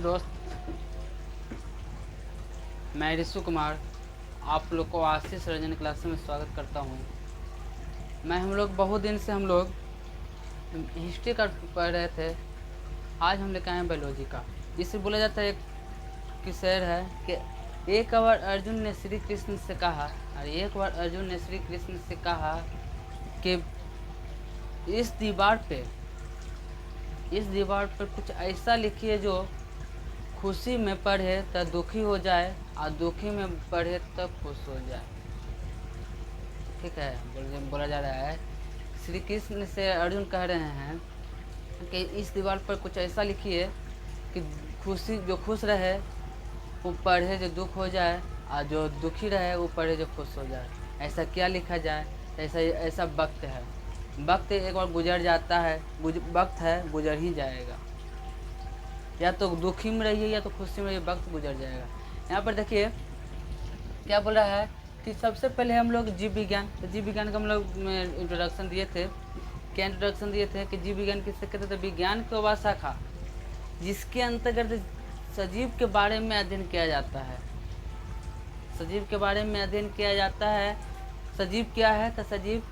Hello दोस्त, मैं ऋषु कुमार आप लोग को आशीष रंजन क्लास में स्वागत करता हूँ। हम लोग बहुत दिन से हिस्ट्री का पढ़ रहे थे। आज हम लेकर आए हैं बायोलॉजी का। जिसे बोला जाता है एक कि शेर है कि एक बार अर्जुन ने श्री कृष्ण से कहा और एक बार अर्जुन ने श्री कृष्ण से कहा कि इस दीवार पर कुछ ऐसा लिखिए जो खुशी में पढ़े तो दुखी हो जाए और दुखी में पढ़े तो खुश हो जाए। ठीक है, बोला जा रहा है श्री कृष्ण से अर्जुन कह रहे हैं कि इस दीवार पर कुछ ऐसा लिखिए कि जो खुश रहे वो पढ़े जो दुख हो जाए और जो दुखी रहे वो पढ़े जो खुश हो जाए। ऐसा क्या लिखा जाए? ऐसा वक्त है, वक्त एक बार गुजर जाता है, वक्त है गुजर ही जाएगा। या तो दुखी में रहिए या तो खुशी में रहिए, वक्त गुजर जाएगा। यहाँ पर देखिए क्या बोल रहा है कि सबसे पहले हम लोग जीव विज्ञान का हम लोग इंट्रोडक्शन दिए थे। क्या इंट्रोडक्शन दिए थे कि जीव विज्ञान किससे कहते थे? विज्ञान की वह शाखा जिसके अंतर्गत सजीव के बारे में अध्ययन किया जाता है। सजीव के बारे में अध्ययन किया जाता है। सजीव क्या है? तो सजीव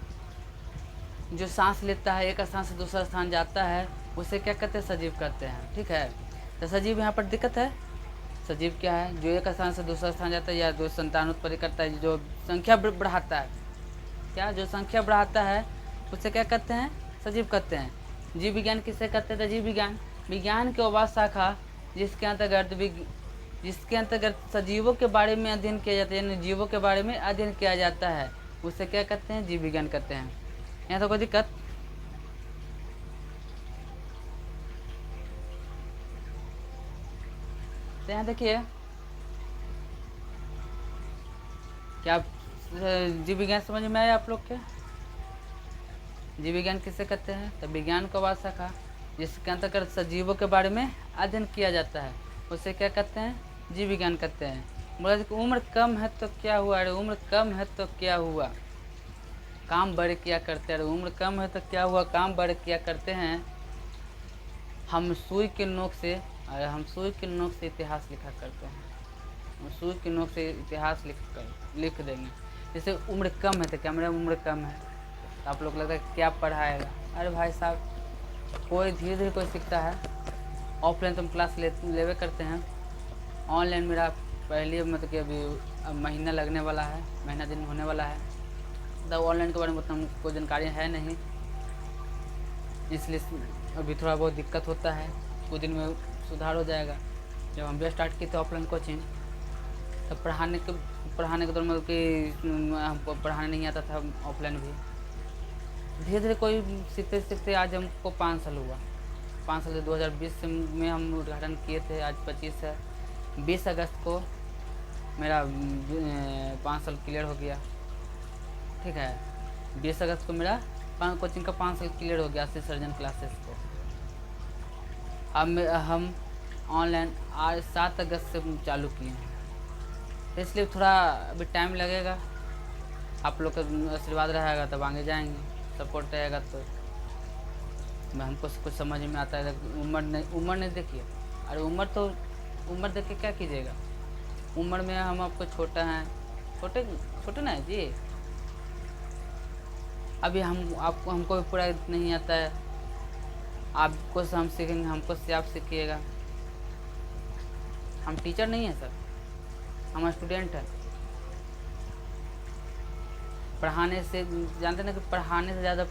जो सांस लेता है, एक स्थान से दूसरा स्थान जाता है, उसे क्या कहते हैं? सजीव कहते हैं। ठीक है, तो सजीव यहाँ पर दिक्कत है। सजीव क्या है? जो एक स्थान से दूसरा स्थान जाता है या जो संतान उत्पत्ति करता है, जो संख्या बढ़ाता है। क्या? जो संख्या बढ़ाता है उसे क्या कहते हैं? सजीव कहते हैं। जीव विज्ञान किसे कहते हैं? जीव विज्ञान की वह शाखा जिसके अंतर्गत सजीवों के बारे में अध्ययन किया जाता है, यानी जीवों के बारे में अध्ययन किया जाता है, उसे क्या कहते हैं? जीव विज्ञान कहते हैं। यहाँ तो कोई दिक्कत? तो यहाँ देखिए क्या जीव विज्ञान समझ में आया आप लोग के? जीव विज्ञान किसे कहते हैं? तो विज्ञान का वह शाखा जिसके अंतर्गत सजीवों के बारे में अध्ययन किया जाता है, उसे क्या कहते हैं? जीव विज्ञान कहते हैं। बोला कि उम्र कम है तो क्या हुआ? अरे उम्र कम है तो क्या हुआ, काम बड़े किया करते हैं। उम्र कम है तो क्या हुआ, काम बड़े किया करते हैं। हम सुई के नोक से इतिहास लिखा करते हैं। हम सुई के नोक से इतिहास लिख देंगे। जैसे उम्र कम है तो क्या मेरा उम्र कम है, तो आप लोग लगता है क्या पढ़ाएगा? अरे भाई साहब, कोई धीरे धीरे कोई सीखता है। ऑफलाइन तो हम क्लास लेवे करते हैं। ऑनलाइन मेरा पहले मतलब कि अभी महीना लगने वाला है, महीना दिन होने वाला है। तो ऑनलाइन के बारे में उतना कोई जानकारी है नहीं, इसलिए अभी थोड़ा बहुत दिक्कत होता है। कुछ दिन में सुधार हो जाएगा। जब हम भी स्टार्ट किए थे ऑफलाइन कोचिंग, तब पढ़ाने के दौरान मतलब कि हमको पढ़ाने नहीं आता था ऑफलाइन भी। धीरे धीरे कोई सीखते आज हमको 5 साल हुआ। 5 साल से 2020 में हम उद्घाटन किए थे। आज 25 है, 20 अगस्त को मेरा 5 साल क्लियर हो गया। ठीक है, 20 अगस्त को मेरा कोचिंग का 5 साल क्लियर हो गया आशीष सर्जन क्लासेस को। अब हम ऑनलाइन आज 7 अगस्त से चालू किए हैं, इसलिए थोड़ा अभी टाइम लगेगा। आप लोग का आशीर्वाद रहेगा तब आगे जाएंगे, सपोर्ट रहेगा तो हमको कुछ समझ में आता है। उम्र नहीं देखिए। अरे उम्र देख के क्या कीजिएगा? उम्र में हम आपको छोटे ना है जी। अभी हमको पूरा नहीं आता है। आपको से हम सीखेंगे, हमको से आप सीखिएगा। हम टीचर नहीं है सर, हम स्टूडेंट हैं। पढ़ाने से जानते ना कि पढ़ाने से ज़्यादा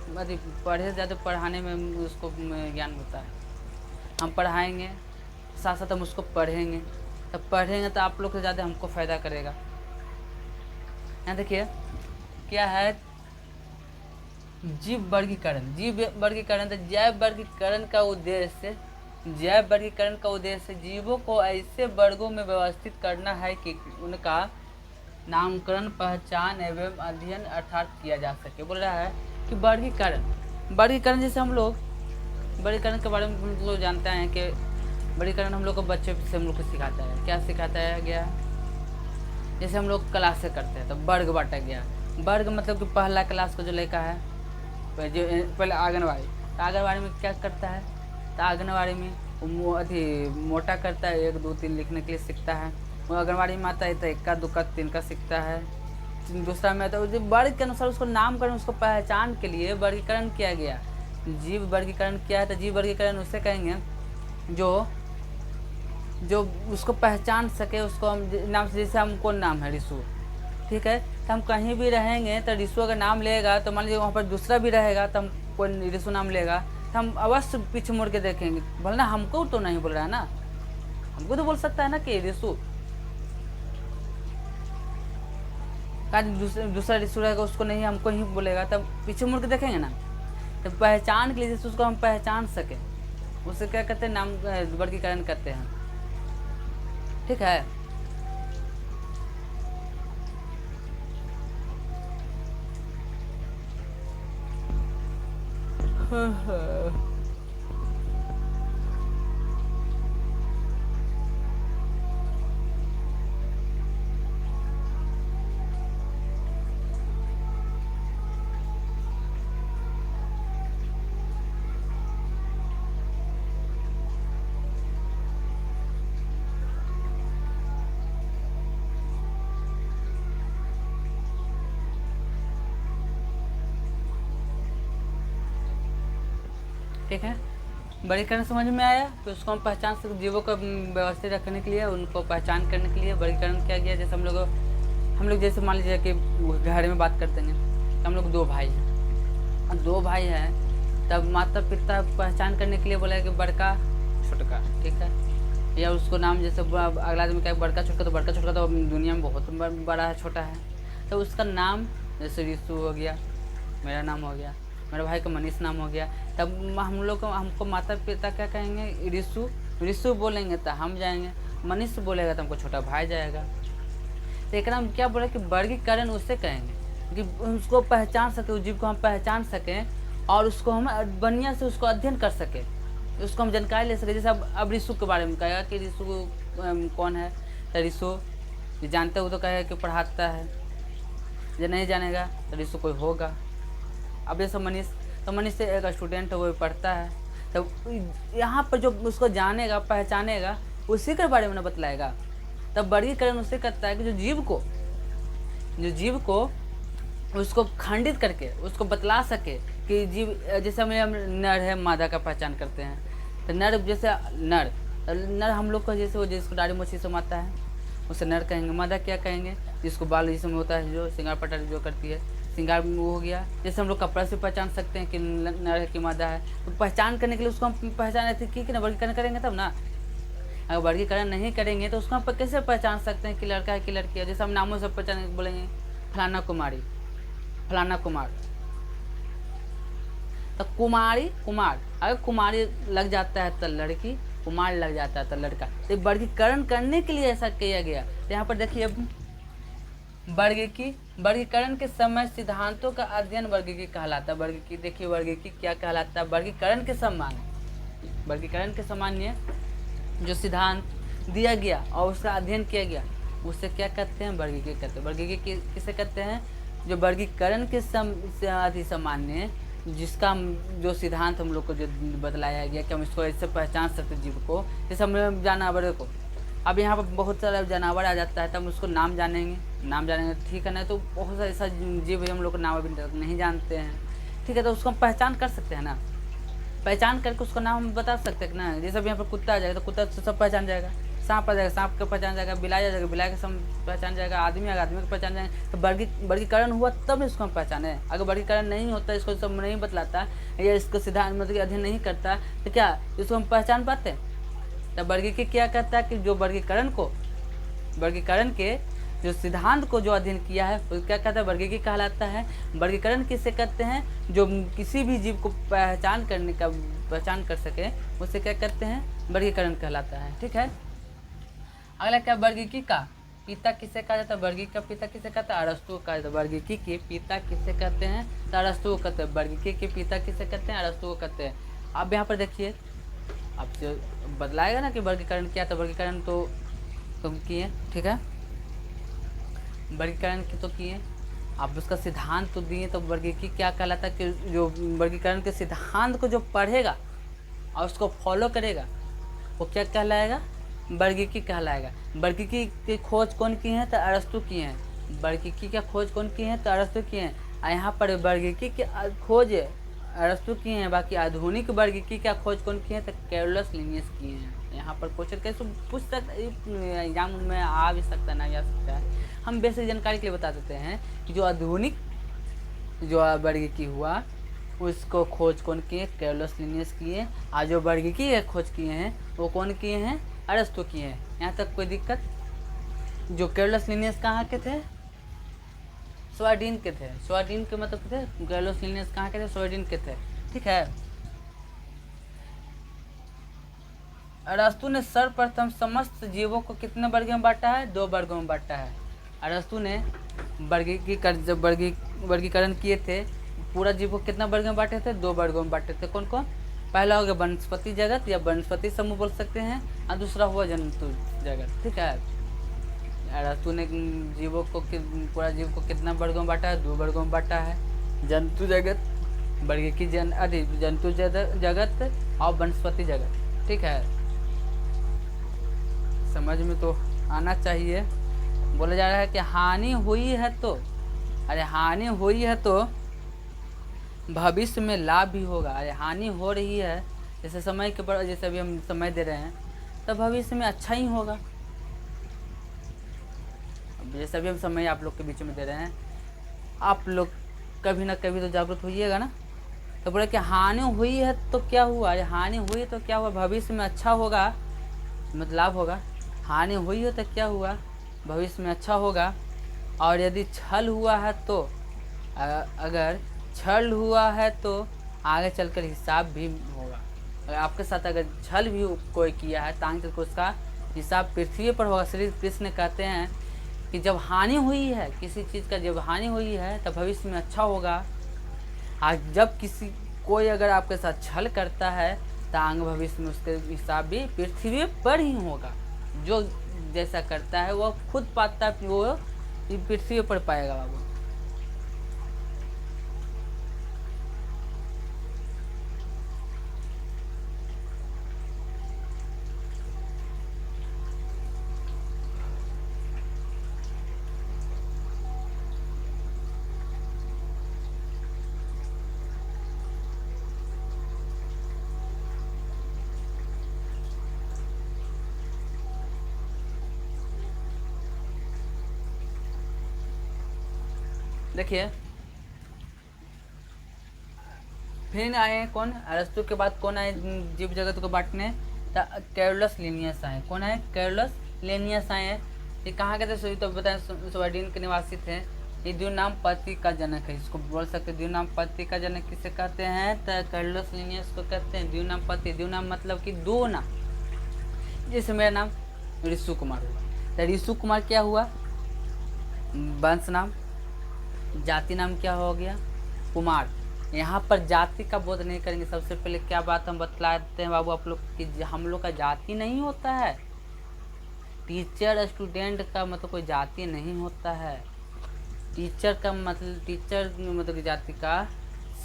पढ़े से ज़्यादा पढ़ाने में उसको ज्ञान होता है। हम पढ़ाएंगे, साथ साथ हम उसको पढ़ेंगे। तब पढ़ेंगे तो आप लोग से ज़्यादा हमको फ़ायदा करेगा। यहाँ देखिए क्या है, जीव वर्गीकरण तो जैव वर्गीकरण का उद्देश्य जीवों को ऐसे वर्गों में व्यवस्थित करना है कि उनका नामकरण, पहचान एवं अध्ययन अर्थात किया जा सके। बोल रहा है कि वर्गीकरण जैसे हम लोग वर्गीकरण के बारे में हम लोग जानते हैं कि वर्गीकरण हम लोग को बच्चे से हम लोग को सिखाता है। क्या सिखाता है गया? जैसे हम लोग क्लास से करते हैं तो वर्ग बांटा गया। वर्ग मतलब कि पहला क्लास का जो लड़का है जो पहले आंगनबाड़ी में क्या करता है? तो आंगनबाड़ी में अथी मोटा करता है, 1 2 3 लिखने के लिए सीखता है। वो आंगनबाड़ी में आता है तो 1 का 2 का 3 का सीखता है। दूसरा में आता है वर्ग के अनुसार उसको नामकरण, उसको पहचान के लिए वर्गीकरण किया गया। जीव वर्गीकरण किया है तो जीव वर्गीकरण उससे कहेंगे जो उसको पहचान सके, उसको हम नाम से, जैसे हमको नाम है रिशु, ठीक है, तो हम कहीं भी रहेंगे तो रिशु अगर नाम लेगा तो मान लीजिए वहाँ पर दूसरा भी रहेगा तो हम कोई रिशु नाम लेगा तो हम अवश्य पीछे मुड़ के देखेंगे, बोलना हमको तो नहीं बोल रहा है ना, हमको तो बोल सकता है ना कि रिशु का दूसरा रिशु रहेगा उसको नहीं, हमको ही बोलेगा, तब पीछे मुड़ के देखेंगे ना। तो पहचान के लिए जैसे उसको हम पहचान सके, उससे क्या करते हैं, नाम वर्गीकरण करते हैं, ठीक है। ठीक है, वर्गीकरण समझ में आया। तो उसको हम पहचान सकते, जीवों को व्यवस्थित रखने के लिए, उनको पहचान करने के लिए वर्गीकरण किया गया। जैसे हम लोग जैसे मान लीजिए कि घर में बात करते हैं, हम लोग 2 भाई हैं, 2 भाई हैं, तब माता पिता पहचान करने के लिए बोला कि बड़का छोटका, ठीक है, या उसको नाम जैसे अगला आदमी क्या बड़का छोटका, तो बड़का छोटका तो दुनिया में बहुत बड़ा है, छोटा है, तो उसका नाम जैसे रिशु हो गया, मेरा नाम हो गया, मेरे भाई का मनीष नाम हो गया, तब हम लोग को हमको माता पिता क्या कहेंगे, रिशु बोलेंगे तो हम जाएंगे, मनीष बोलेगा तो हमको छोटा भाई जाएगा। तो एक नाम क्या बोले कि वर्गीकरण उससे कहेंगे कि उसको पहचान सके, उस जीव को हम पहचान सकें और उसको हम बढ़िया से उसको अध्ययन कर सके, उसको हम जानकारी ले सके। जैसे अब रिशु के बारे में कहेगा कि रिशु कौन है, तो रिशु जानते हो तो कहेगा कि पढ़ाता है, जो नहीं जानेगा तो रिशु कोई होगा। अब जैसे मनीष, तो मनीष से एक स्टूडेंट है, वो पढ़ता है, तो यहाँ पर जो उसको जानेगा पहचानेगा उसी के बारे में ना बतलाएगा। तब वर्गीकरण उससे करता है कि जो जीव को उसको खंडित करके उसको बतला सके कि जीव, जैसे हम नर है मादा का पहचान करते हैं, तो नर जैसे नर हम लोग को जैसे वो जिसको दाढ़ी मूंछ से माता है उसे नर कहेंगे। मादा क्या कहेंगे, जिसको बाल जिसमें होता है, जो श्रृंगार पटार जो करती है, श्रृंगार वो हो गया। जैसे हम लोग कपड़ा से पहचान सकते हैं कि नर है कि मादा है, तो पहचान करने के लिए उसको हम पहचान ठीक है ना, वर्गीकरण करेंगे तब ना। अगर वर्गीकरण नहीं करेंगे तो उसको हम कैसे पहचान सकते हैं कि लड़का है कि लड़की है। जैसे हम नामों से पहचान बोलेंगे फलाना कुमारी, फलाना कुमार, तो कुमार, अगर कुमारी लग जाता है तो लड़की, कुमार लग जाता है तो लड़का। तो वर्गीकरण करने के लिए ऐसा किया गया। तो यहाँ पर देखिए वर्गीकरण के समय सिद्धांतों का अध्ययन वर्गीकी कहलाता है। वर्गीकी देखिए, वर्गीकी क्या कहलाता है, वर्गीकरण के सामान्य जो सिद्धांत दिया गया और उसका अध्ययन किया गया उससे क्या कहते हैं, वर्गीकी कहते हैं। वर्गीकी किसे कहते हैं, जो वर्गीकरण के अति सामान्य, जिसका जो सिद्धांत हम लोग को जो बतलाया गया कि हम इसको ऐसे पहचान सकते जीव को। जैसे हम जानवर को, अब यहाँ पर बहुत सारा जानवर आ जाता है, तब हम उसको नाम जानेंगे, ठीक है ना। तो बहुत सारे ऐसा जीव हम लोग को नाम अभी नहीं जानते हैं, ठीक है, तो उसको हम पहचान कर सकते हैं ना, पहचान करके उसका नाम हम बता सकते हैं ना। जैसे अब यहाँ पर कुत्ता आ जाएगा तो कुत्ता से सब पहचान जाएगा, सांप आ जाएगा सांप का पहचान जाएगा, बिलाई आ जाएगा बिलाई का सब पहचान जाएगा, आदमी आएगा आदमी का पहचान जाएगा। तो वर्गीकरण हुआ तब इसको हम पहचाने। अगर वर्गीकरण नहीं होता, इसको सब नहीं बतलाता या इसको सिद्धांत मतलब अध्ययन नहीं करता, तो क्या इसको हम पहचान पाते। तब वर्गीकी क्या कहता है कि जो वर्गीकरण के जो सिद्धांत को जो अध्ययन किया है वो क्या कहता है, वर्गीकी कहलाता है। वर्गीकरण किसे कहते हैं, जो किसी भी जीव को पहचान कर सके उसे क्या कहते हैं, वर्गीकरण कहलाता है, ठीक है। अगला क्या, वर्गीकी का पिता किसे कहा जाता है, वर्गीकी का पिता किसे कहता है, अरस्तु का। वर्गीकी के पिता किसे कहते हैं, तो अरस्तु को कहते हैं। वर्गीकी के पिता किसे कहते हैं, अरस्तु को कहते हैं। अब यहाँ पर देखिए, अब जो बदलाएगा ना कि वर्गीकरण क्या, तो वर्गीकरण तो तुम किए, ठीक है, वर्गीकरण की तो किए, आप उसका सिद्धांत तो दिए। तो वर्गीकी क्या कहलाता है कि जो वर्गीकरण के सिद्धांत को जो पढ़ेगा और उसको फॉलो करेगा वो क्या कहलाएगा? वर्गीकी कहलाएगा। वर्गीकी की खोज कौन की है? तो अरस्तु की है। वर्गीकी का खोज कौन की है? तो अरस्तु की है। यहाँ पर वर्गीकी की खोज अरस्तु की है, बाकी आधुनिक वर्गीकी का खोज कौन की है? तो कैरोलस लिनियस की है। यहाँ पर क्वेश्चन कैसे पूछ सकता, एग्जाम में आ भी सकता है, ना आ सकता है। हम बेसिक जानकारी के लिए बता देते हैं कि जो आधुनिक जो वर्गीकी हुआ उसको खोज कौन किए? कैरोलस लिनियस किए। और जो वर्गीकी है खोज किए हैं वो कौन किए हैं? अरस्तु किए हैं। यहाँ तक कोई दिक्कत? जो कैरोलस लिनियस कहाँ के थे? स्वीडन के थे। स्वीडन के मतलब थे। कैरोलस लिनियस कहाँ के थे? स्वीडन के थे। ठीक है। अरस्तु ने सर्वप्रथम समस्त जीवों को कितने वर्गों में बांटा है? 2 वर्गों में बांटा है। अरस्तु ने वर्गीकरण किए थे, पूरा जीव को कितना वर्ग में बांटे थे? 2 वर्गों में बांटे थे। कौन कौन? पहला हो गया वनस्पति जगत या वनस्पति समूह बोल सकते हैं, और दूसरा हुआ जंतु जगत। ठीक है। अरस्तु ने जीवों को पूरा जीव को कितना वर्गों में बांटा है? 2 वर्गों में बांटा है। जंतु जगत, वर्गीकी जंतु जगत और वनस्पति जगत। ठीक है, समझ में तो आना चाहिए। बोला जा रहा है कि हानि हुई है तो, अरे हानि हुई है तो भविष्य में लाभ भी होगा। अरे हानि हो रही है, जैसे समय के पर, जैसे अभी हम समय दे रहे हैं तो भविष्य में अच्छा ही होगा। जैसे अभी हम समय आप लोग के बीच में दे रहे हैं, आप लोग कभी ना कभी तो जागरूक होइएगा ना। तो बोले कि हानि हुई है तो क्या हुआ? अरे हानि हुई तो क्या हुआ? भविष्य में अच्छा होगा, मतलब लाभ होगा। हानि हुई है तो क्या हुआ? भविष्य में अच्छा होगा। और यदि छल हुआ है तो, अगर छल हुआ है तो आगे चलकर हिसाब भी होगा। अगर आपके साथ अगर छल भी कोई किया है तो आगे चलकर उसका हिसाब पृथ्वी पर होगा। श्री कृष्ण कहते हैं कि जब हानि हुई है किसी चीज़ का, जब हानि हुई है तब भविष्य में अच्छा होगा। आज जब कोई अगर आपके साथ छल करता है तो आगे भविष्य में उसके हिसाब भी पृथ्वी पर ही होगा। जो जैसा करता है वो खुद पाता है, वो पृथ्वी पर पाएगा बाबू। देखिए, फिर आए कौन? अरस्तु के बाद कौन आए जीव जगत को बांटने? कैरोलस लिनियस आए। कौन आए? कैरोलस लिनियस आए। ये कहाँ के थे? तो बताएं, स्वीडन के निवासी थे। ये द्विनामपत्ति का जनक है, इसको बोल सकते हैं। द्विनामपत्ति का जनक किसे कहते हैं? तो कैरोलस लिनियस को कहते हैं द्विनामपत्ति। द्विनाम मतलब कि 2 नाम। जैसे मेरा नाम ऋषु कुमार हुआ, तो ऋषु कुमार क्या हुआ? वंश नाम। जाति नाम क्या हो गया? कुमार। यहाँ पर जाति का बोध नहीं करेंगे। सबसे पहले क्या बात हम बतलाते हैं बाबू आप लोग कि हम लोग का जाति नहीं होता है। टीचर स्टूडेंट का मतलब कोई जाति नहीं होता है। टीचर का मतलब, टीचर मतलब जाति का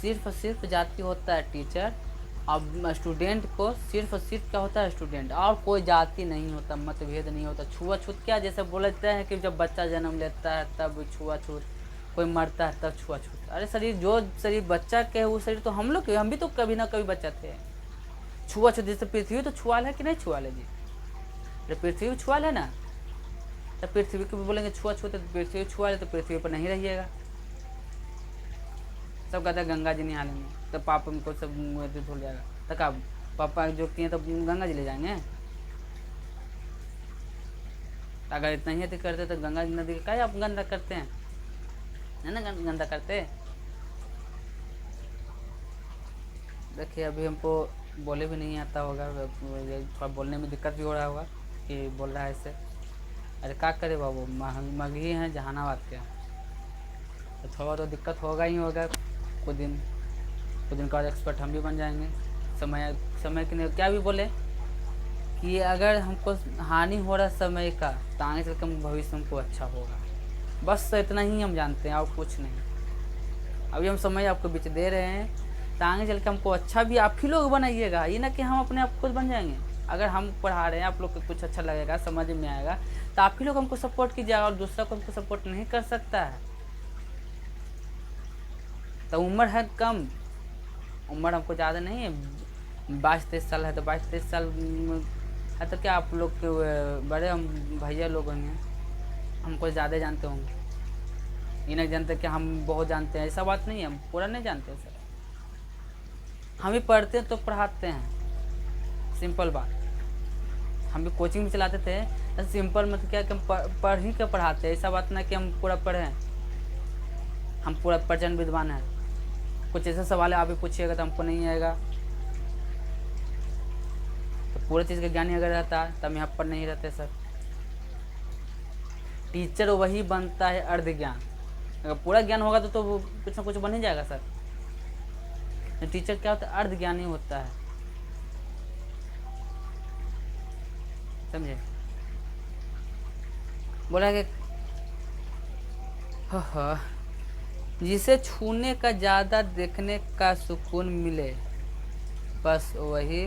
सिर्फ जाति होता है टीचर। और स्टूडेंट को सिर्फ क्या होता है? स्टूडेंट। और कोई जाति नहीं होता, मतभेद नहीं होता। छुआछूत क्या, जैसे बोलते हैं कि जब बच्चा जन्म लेता है तब छुआछूत, कोई मरता है तब छुआछूत। अरे शरीर, जो शरीर बच्चा के है वो शरीर तो हम लोग के, हम भी तो कभी ना कभी बच्चा थे। छुआछूत जैसे पृथ्वी तो छुआल है कि नहीं छुआल है जी? अरे पृथ्वी छुआल है ना, तो पृथ्वी को भी बोलेंगे छुआछूत, तो पृथ्वी छुआल है तो पृथ्वी पर नहीं रहिएगा। सब कहते हैं गंगा जी नहालेंगे तो पाप उनको सब धुल जाएगा। तक आप पापा जो किए तो गंगा जी ले जाएंगे। अगर इतना ही करते तो गंगा नदी का आप गंदा करते हैं, है ना? गंदा करते। देखिए अभी हमको बोले भी नहीं आता होगा, थोड़ा बोलने में दिक्कत भी हो रहा होगा कि बोल रहा है इससे। अरे क्या करे बाबू, मगही हैं जहानाबाद के, तो थोड़ा तो दिक्कत होगा ही होगा। कुछ दिन का और एक्सपर्ट हम भी बन जाएंगे। समय के लिए क्या भी बोले कि अगर हमको हानि हो रहा है समय का तो आगे चल कर भविष्य हमको अच्छा होगा। बस इतना ही हम जानते हैं और कुछ नहीं। अभी हम समय आपको बीच दे रहे हैं तो आगे चल के हमको अच्छा भी आप ही लोग बनाइएगा, ये ना कि हम अपने आप खुद बन जाएंगे। अगर हम पढ़ा रहे हैं, आप लोग को कुछ अच्छा लगेगा, समझ में आएगा, तो आप ही लोग हमको सपोर्ट कीजिएगा, और दूसरा को हमको सपोर्ट नहीं कर सकता है। तो उम्र है कम, उम्र हमको ज़्यादा नहीं है, 22-23 साल है, तो 22-23 साल है तो क्या आप लोग के बड़े हम भैया लोग होंगे, हमको ज़्यादा जानते होंगे, ये नहीं जानते कि हम बहुत जानते हैं, ऐसा बात नहीं है, हम पूरा नहीं जानते सर। हम भी पढ़ते हैं तो पढ़ाते हैं, सिंपल बात। हम भी कोचिंग भी चलाते थे, तो सिंपल मतलब क्या कि हम पढ़ ही के पढ़ाते हैं, ऐसा बात ना कि हम पूरा पढ़ें, हम पूरा प्रचंड विद्वान हैं। कुछ ऐसे सवाल आप भी पूछिएगा तो हमको नहीं आएगा, तो पूरे चीज़ का ज्ञानी अगर रहता तो हम यहाँ पर नहीं रहते सर। टीचर वही बनता है अर्ध ज्ञान, अगर पूरा ज्ञान होगा तो वो कुछ ना कुछ बन ही जाएगा सर। टीचर क्या होता है, अर्ध ज्ञानी होता है, समझे। बोला कि जिसे छूने का ज़्यादा देखने का सुकून मिले, बस वही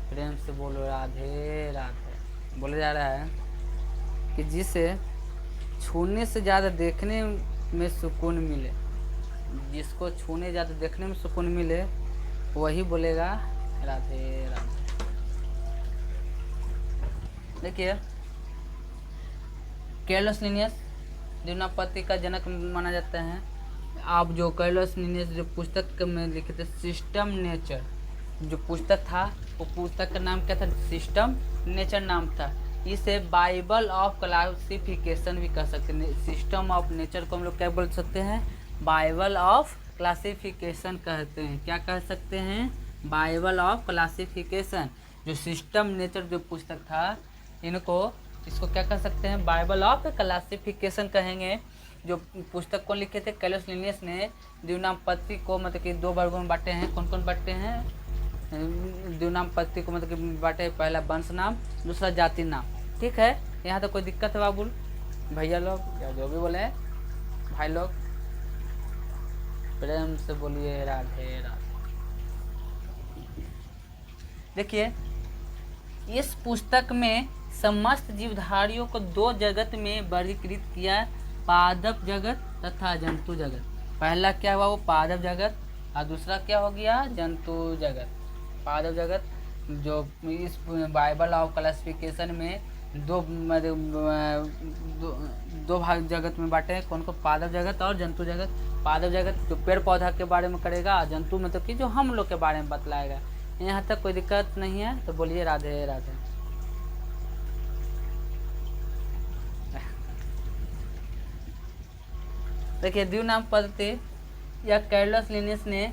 प्रेम से बोलो राधे राधे। बोला जा रहा है कि जिसे छूने से ज़्यादा देखने में सुकून मिले, जिसको छूने ज़्यादा देखने में सुकून मिले वही बोलेगा राधे राधे। देखिए, कैर्लोस लीनियस द्विनापत्ति का जनक माना जाता है। आप जो कैर्लोस लीनियस जो पुस्तक में लिखे थे सिस्टम नेचर, जो पुस्तक था वो पुस्तक का नाम क्या था, सिस्टम नेचर नाम था। इसे बाइबल ऑफ क्लासिफिकेशन भी कह सकते हैं। सिस्टम ऑफ नेचर को हम लोग क्या बोल सकते हैं, बाइबल ऑफ क्लासिफिकेशन कहते हैं। क्या कह सकते हैं, बाइबल ऑफ क्लासिफिकेशन। जो सिस्टम नेचर जो पुस्तक था, इसको क्या कह सकते हैं, बाइबल ऑफ क्लासिफिकेशन कहेंगे। जो पुस्तक को लिखे थे कैर्लोस लीनियस ने, द्विनापत्ति को मतलब कि 2 वर्गों में बांटे हैं। कौन कौन बांटे हैं, द्विनापत्ति को मतलब कि बांटे, पहला वंश नाम, दूसरा जाति नाम। ठीक है, यहाँ तो कोई दिक्कत है बाबुल, भैया लोग या जो भी बोले भाई लोग, प्रेम से बोलिए राधे राधे। देखिए, इस पुस्तक में समस्त जीवधारियों को 2 जगत में वर्गीकृत किया, पादप जगत तथा जंतु जगत। पहला क्या हुआ, वो पादप जगत, और दूसरा क्या हो गया, जंतु जगत। पादप जगत जो इस बाइबल ऑफ क्लासिफिकेशन में दो भाग जगत में बांटे हैं। कौन को, पादप जगत और जंतु जगत। पादप जगत जो पेड़ पौधा के बारे में करेगा, जंतु मतलब कि जो हम लोग के बारे में बतलाएगा। यहाँ तक कोई दिक्कत नहीं है, तो बोलिए राधे राधे। देखिए, द्विनापत्ति या कैर्लोस लीनियस ने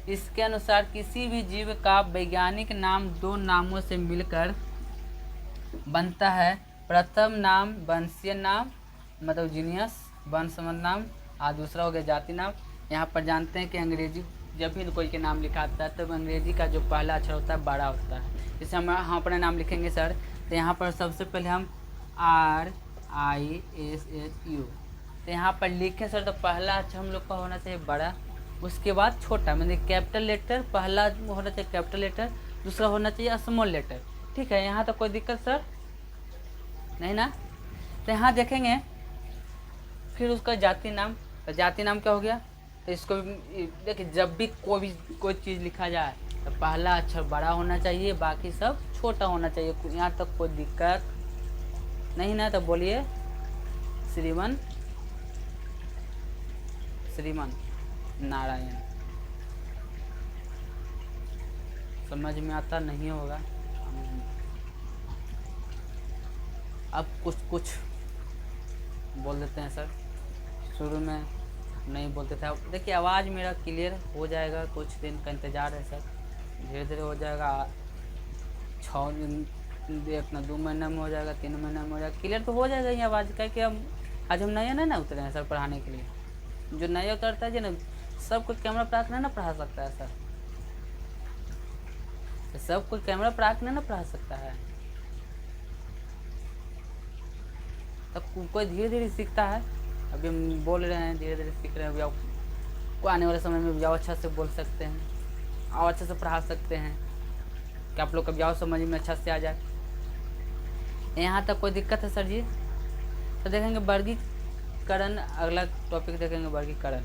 इसके अनुसार किसी भी जीव का वैज्ञानिक नाम 2 नामों से मिलकर बनता है। प्रथम नाम वंशीय नाम मतलब जीनियस, वंश नाम, और दूसरा हो गया जाति नाम। यहाँ पर जानते हैं कि अंग्रेजी जब भी कोई के नाम लिखाता है तो अंग्रेजी का जो पहला अक्षर होता है बड़ा होता है। जैसे हम अपना नाम लिखेंगे सर, तो यहाँ पर सबसे पहले हम RISSU, तो यहाँ पर लिखे सर तो पहला अक्षर हम लोग का होना चाहिए बड़ा, उसके बाद छोटा, मतलब कैपिटल लेटर पहला होना चाहिए कैपिटल लेटर, दूसरा होना चाहिए स्मॉल लेटर। ठीक है, यहाँ तो कोई दिक्कत सर नहीं ना। तो यहाँ देखेंगे फिर उसका जाति नाम, तो जाति नाम क्या हो गया, तो इसको देखिए, जब भी कोई चीज़ लिखा जाए तो पहला अक्षर बड़ा होना चाहिए, बाकी सब छोटा होना चाहिए। यहाँ तक कोई दिक्कत नहीं ना, तो बोलिए श्रीमान नारायण। समझ में आता नहीं होगा, अब कुछ बोल देते हैं सर, शुरू में नहीं बोलते थे। देखिए, आवाज़ मेरा क्लियर हो जाएगा, कुछ दिन का इंतज़ार है सर, धीरे धीरे हो जाएगा। 6 दिन, 2 महीना में हो जाएगा, 3 महीना में हो जाएगा, क्लियर तो हो जाएगा ये आवाज़ का। कि हम आज हम नए ना उतरे हैं सर पढ़ाने के लिए। जो नया उतरता है जो ना, सबको कैमरा प्राक नहीं ना पढ़ा सकता है सर, तो सबको कैमरा प्राक नहीं ना पढ़ा सकता है। तब कोई धीरे धीरे सीखता है। अभी हम बोल रहे हैं, धीरे धीरे सीख रहे हैं। अभी आने वाले समय में भी अच्छा से बोल सकते हैं और अच्छे से पढ़ा सकते हैं। कि आप लोग कभी आओ समझ में अच्छा से आ जाए। यहाँ तक कोई दिक्कत है सर जी? तो देखेंगे वर्गीकरण, अगला टॉपिक देखेंगे वर्गीकरण।